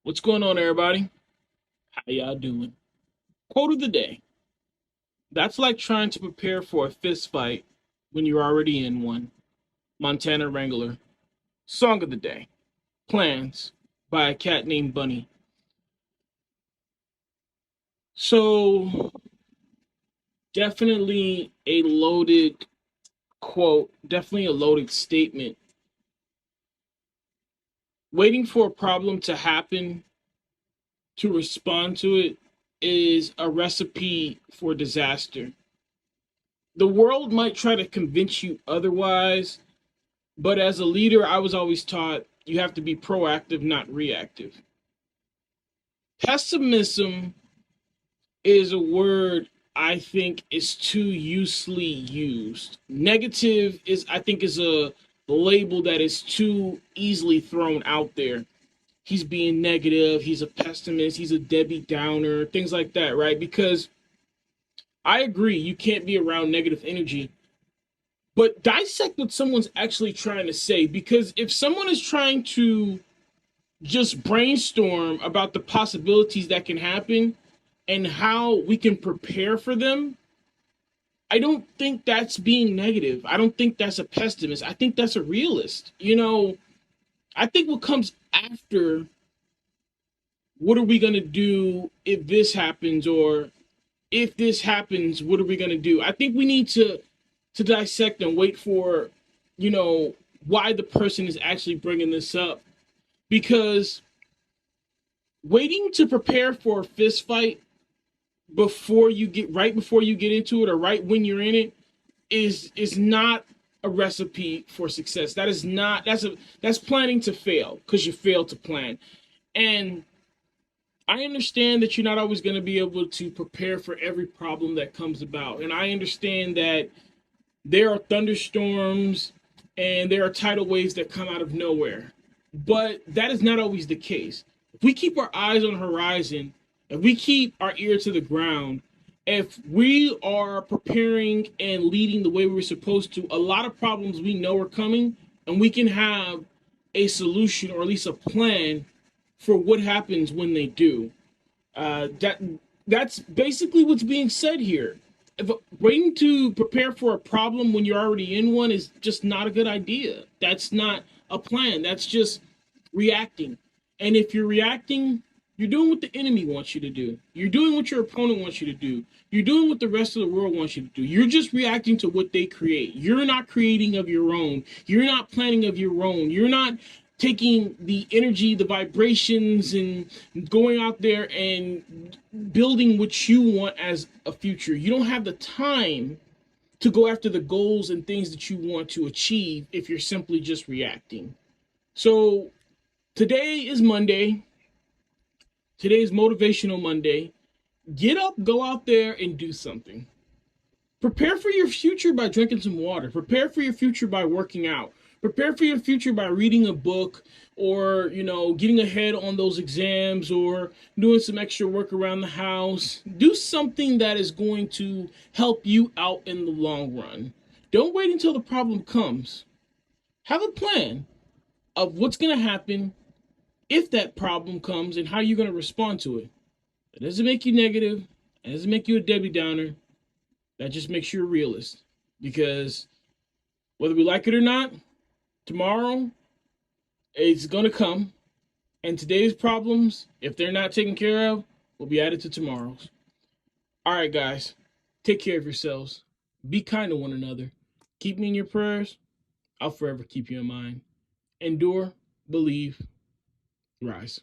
What's going on, everybody? How y'all doing? Quote of the day. That's like trying to prepare for a fist fight when you're already in one. Montana Wrangler. Song of the day. Plans by a cat named Bunny. So, definitely a loaded quote, definitely a loaded statement. Waiting for a problem to happen to respond to it is a recipe for disaster. The world might try to convince you otherwise, but as a leader, I was always taught you have to be proactive, not reactive. Pessimism is a word I think is too usely used. Negative is, I think, is a label that is too easily thrown out there. He's being negative, he's a pessimist, he's a Debbie Downer, things like that, right? Because I agree, you can't be around negative energy, but dissect what someone's actually trying to say. Because if someone is trying to just brainstorm about the possibilities that can happen and how we can prepare for them, I don't think that's being negative. I don't think that's a pessimist. I think that's a realist. I think what comes after, what are we going to do if this happens, or if this happens, what are we going to do? I think we need to dissect and wait for, you know, why the person is actually bringing this up. Because waiting to prepare for a fist fight before you get into it, or right when you're in it, is not a recipe for success. That is not that's planning to fail because you failed to plan. And I understand that you're not always going to be able to prepare for every problem that comes about. And I understand that there are thunderstorms and there are tidal waves that come out of nowhere. But that is not always the case. If we keep our eyes on the horizon, if we keep our ear to the ground, if we are preparing and leading the way we're supposed to, a lot of problems we know are coming, and we can have a solution, or at least a plan for what happens when they do. That's basically what's being said here. If waiting to prepare for a problem when you're already in one is just not a good idea. That's not a plan. That's just reacting. And if you're reacting, you're doing what the enemy wants you to do. You're doing what your opponent wants you to do. You're doing what the rest of the world wants you to do. You're just reacting to what they create. You're not creating of your own. You're not planning of your own. You're not taking the energy, the vibrations, and going out there and building what you want as a future. You don't have the time to go after the goals and things that you want to achieve if you're simply just reacting. So today is Monday. Today is Motivational Monday. Get up, go out there and do something. Prepare for your future by drinking some water. Prepare for your future by working out. Prepare for your future by reading a book, or, getting ahead on those exams, or doing some extra work around the house. Do something that is going to help you out in the long run. Don't wait until the problem comes. Have a plan of what's going to happen if that problem comes and how you're going to respond to it. It doesn't make you negative. It doesn't make you a Debbie Downer. That just makes you a realist. Because whether we like it or not, tomorrow is going to come. And today's problems, if they're not taken care of, will be added to tomorrow's. All right, guys. Take care of yourselves. Be kind to one another. Keep me in your prayers. I'll forever keep you in mind. Endure, believe, rise.